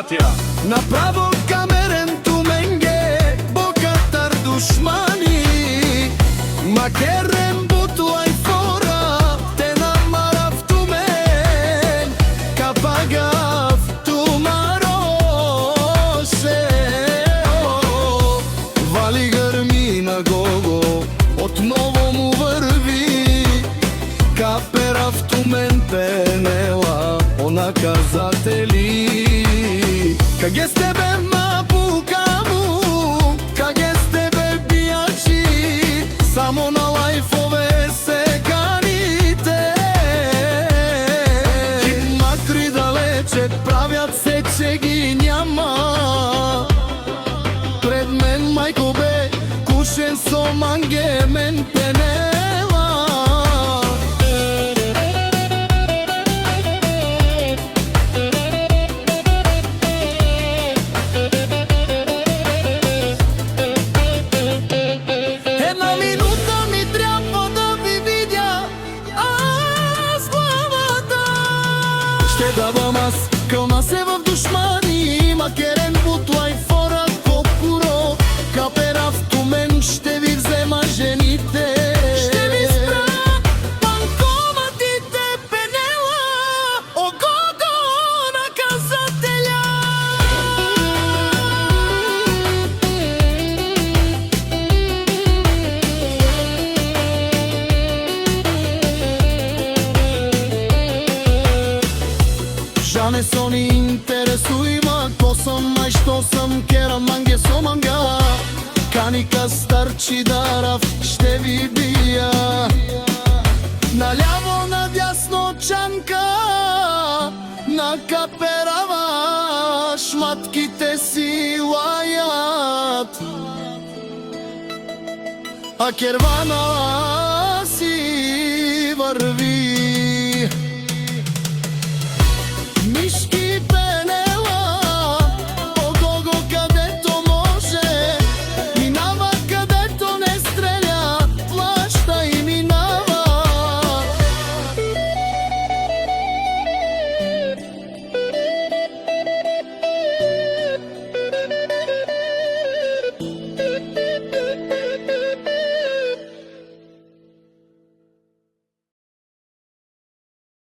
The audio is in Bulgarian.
братя. Направо камерен туменге, богатар душмани, макерен бутлай фора, те намарав тумен, капагав тумароше. Вали гърми на гого, отново му върви, капера в тумен пенела, наказатели. Каге с тебе мапукаму, каге с тебе биячи, само на лайфове се каните. И макри далече правят се, че ги няма. Пред мен майко бе кушен со манге мен пенела. Ще давам аз, кълна се в душмани, макерен бутлай фора, копуро, капера в тумен, ще ви взема жените. Ще ви спра банкоматите, пенела, огого наказателя. Ja ne so ni interesujma ko sam, aj što sam, kera mange so manga. Каника старчи дарав, ще ви бия. Наляво, надясно чанка, на каперава шматките си лаят. А кервана